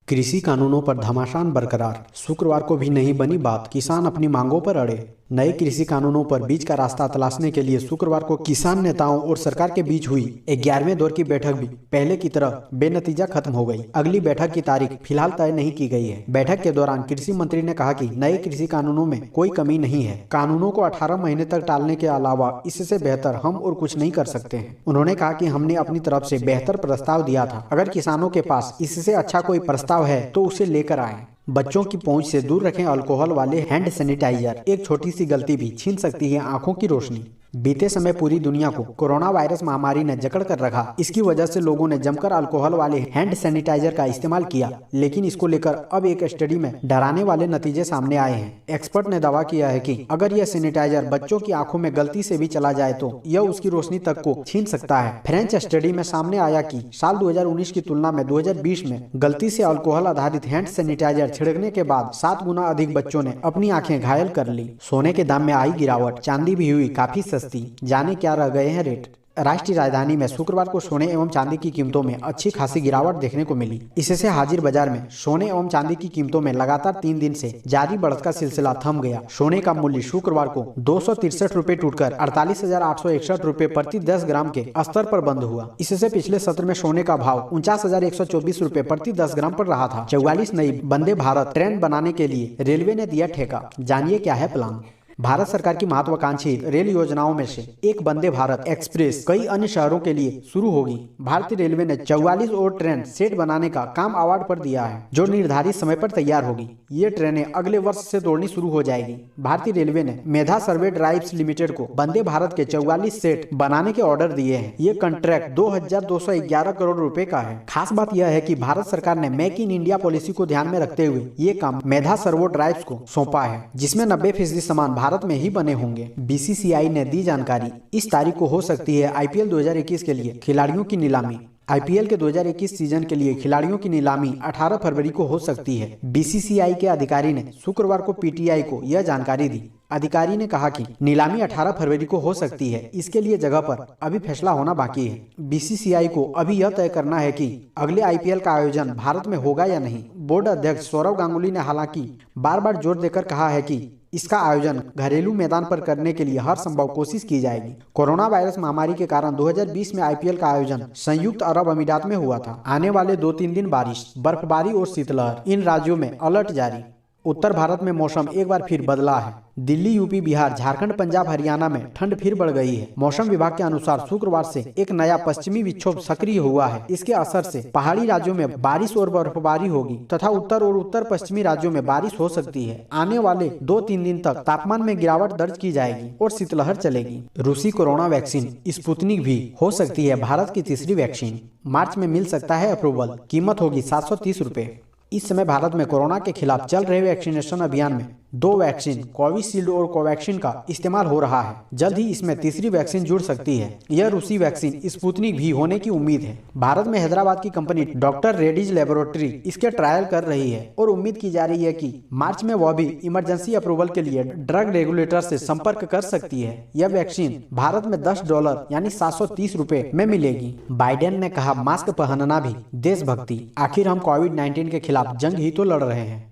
कृषि कानूनों पर घमासान बरकरार, शुक्रवार को भी नहीं बनी बात, किसान अपनी मांगों पर अड़े। नए कृषि कानूनों पर बीच का रास्ता तलाशने के लिए शुक्रवार को किसान नेताओं और सरकार के बीच हुई 11वें दौर की बैठक भी पहले की तरह बेनतीजा खत्म हो गई। अगली बैठक की तारीख फिलहाल तय नहीं की गई है। बैठक के दौरान कृषि मंत्री ने कहा कि नए कृषि कानूनों में कोई कमी नहीं है। कानूनों को 18 महीने तक टालने के अलावा इससे बेहतर हम और कुछ नहीं कर सकते हैं। उन्होंने कहा कि हमने अपनी तरफ से बेहतर प्रस्ताव दिया था। अगर किसानों के पास इससे अच्छा कोई प्रस्ताव है तो उसे लेकर आएं। बच्चों की पहुंच से दूर रखें अल्कोहल वाले हैंड सैनिटाइजर। एक छोटी सी गलती भी छीन सकती है आंखों की रोशनी। बीते समय पूरी दुनिया को कोरोना वायरस महामारी ने जकड़ कर रखा। इसकी वजह से लोगों ने जमकर अल्कोहल वाले हैंड सैनिटाइजर का इस्तेमाल किया, लेकिन इसको लेकर अब एक स्टडी में डराने वाले नतीजे सामने आए हैं। एक्सपर्ट ने दावा किया है कि अगर यह सैनिटाइजर बच्चों की आंखों में गलती से भी चला जाए तो यह उसकी रोशनी तक को छीन सकता है। फ्रेंच स्टडी में सामने आया कि साल 2019 की तुलना में 2020 में गलती से अल्कोहल आधारित हैंड सैनिटाइजर छिड़कने के बाद 7 गुना अधिक बच्चों ने अपनी आंखें घायल कर ली। सोने के दाम में आई गिरावट, चांदी भी हुई काफी सस्ती। जाने क्या रह गए हैं रेट। राष्ट्रीय राजधानी में शुक्रवार को सोने एवं चांदी की कीमतों में अच्छी खासी गिरावट देखने को मिली। इससे हाजिर बाजार में सोने एवं चांदी की कीमतों में लगातार 3 दिन से जारी बढ़त का सिलसिला थम गया। सोने का मूल्य शुक्रवार को 263 रुपए टूटकर 48,861 रुपए प्रति 10 ग्राम के स्तर पर बंद हुआ। इससे पिछले सत्र में सोने का भाव 49,124 रुपए प्रति 10 ग्राम पर रहा था। 44 नई वंदे भारत ट्रेन बनाने के लिए रेलवे ने दिया ठेका। जानिए क्या है प्लान। भारत सरकार की महत्वाकांक्षी रेल योजनाओं में से एक वंदे भारत एक्सप्रेस कई अन्य शहरों के लिए शुरू होगी। भारतीय रेलवे ने 44 और ट्रेन सेट बनाने का काम अवार्ड पर दिया है, जो निर्धारित समय पर तैयार होगी। ये ट्रेनें अगले वर्ष से दौड़नी शुरू हो जाएगी। भारतीय रेलवे ने मेधा सर्वे ड्राइव्स लिमिटेड को वंदे भारत के 44 सेट बनाने के ऑर्डर दिए हैं। ये कॉन्ट्रैक्ट 2,211 करोड़ रुपए का है। खास बात यह है कि भारत सरकार ने मेक इन इंडिया पॉलिसी को ध्यान में रखते हुए ये काम मेधा सर्वो ड्राइव्स को सौंपा है, जिसमें 90% सामान भारत में ही बने होंगे। बीसीसीआई ने दी जानकारी। इस तारीख को हो सकती है आईपीएल 2021 के लिए खिलाड़ियों की नीलामी। आईपीएल के 2021 सीजन के लिए खिलाड़ियों की नीलामी 18 फरवरी को हो सकती है। बीसीसीआई के अधिकारी ने शुक्रवार को पीटीआई को यह जानकारी दी। अधिकारी ने कहा कि नीलामी 18 फरवरी को हो सकती है। इसके लिए जगह पर अभी फैसला होना बाकी है। बीसीसीआई को अभी यह तय करना है कि अगले आईपीएल का आयोजन भारत में होगा या नहीं। बोर्ड अध्यक्ष सौरव गांगुली ने हालांकि बार बार जोर देकर कहा है कि इसका आयोजन घरेलू मैदान पर करने के लिए हर संभव कोशिश की जाएगी। कोरोना वायरस महामारी के कारण 2020 में आईपीएल का आयोजन संयुक्त अरब अमीरात में हुआ था। आने वाले 2-3 दिन बारिश, बर्फबारी और शीतलहर, इन राज्यों में अलर्ट जारी। उत्तर भारत में मौसम एक बार फिर बदला है। दिल्ली, यूपी, बिहार, झारखंड, पंजाब, हरियाणा में ठंड फिर बढ़ गई है। मौसम विभाग के अनुसार शुक्रवार से एक नया पश्चिमी विक्षोभ सक्रिय हुआ है। इसके असर से पहाड़ी राज्यों में बारिश और बर्फबारी होगी तथा उत्तर और उत्तर पश्चिमी राज्यों में बारिश हो सकती है। आने वाले 2-3 दिन तक तापमान में गिरावट दर्ज की जाएगी और शीतलहर चलेगी। रूसी कोरोना वैक्सीन स्पुतनिक भी हो सकती है भारत की तीसरी वैक्सीन। मार्च में मिल सकता है अप्रूवल। कीमत होगी 730 रुपए। इस समय भारत में कोरोना के खिलाफ चल रहे वैक्सीनेशन अभियान में 2 वैक्सीन कोविशील्ड और कोवैक्सीन का इस्तेमाल हो रहा है। जल्द ही इसमें तीसरी वैक्सीन जुड़ सकती है। यह रूसी वैक्सीन स्पुतनिक भी होने की उम्मीद है। भारत में हैदराबाद की कंपनी डॉक्टर रेड्डीज लेबोरेटरी इसके ट्रायल कर रही है और उम्मीद की जा रही है कि मार्च में वह भी इमरजेंसी अप्रूवल के लिए ड्रग रेगुलेटर से संपर्क कर सकती है। यह वैक्सीन भारत में $10 यानी 730 रुपए में मिलेगी। बाइडेन ने कहा मास्क पहनना भी देशभक्ति। आखिर हम कोविड-19 के खिलाफ जंग ही तो लड़ रहे हैं।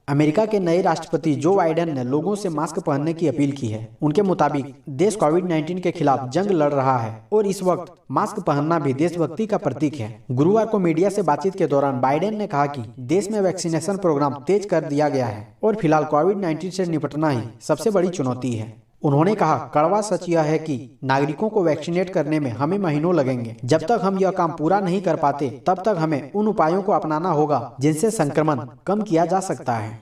अमेरिका के नए राष्ट्रपति जो बाइडेन ने लोगों से मास्क पहनने की अपील की है। उनके मुताबिक देश कोविड-19 के खिलाफ जंग लड़ रहा है और इस वक्त मास्क पहनना भी देशभक्ति का प्रतीक है। गुरुवार को मीडिया से बातचीत के दौरान बाइडेन ने कहा कि देश में वैक्सीनेशन प्रोग्राम तेज कर दिया गया है और फिलहाल कोविड-19 से निपटना ही सबसे बड़ी चुनौती है। उन्होंने कहा कड़वा सच यह है कि नागरिकों को वैक्सीनेट करने में हमें महीनों लगेंगे। जब तक हम यह काम पूरा नहीं कर पाते तब तक हमें उन उपायों को अपनाना होगा जिनसे संक्रमण कम किया जा सकता है।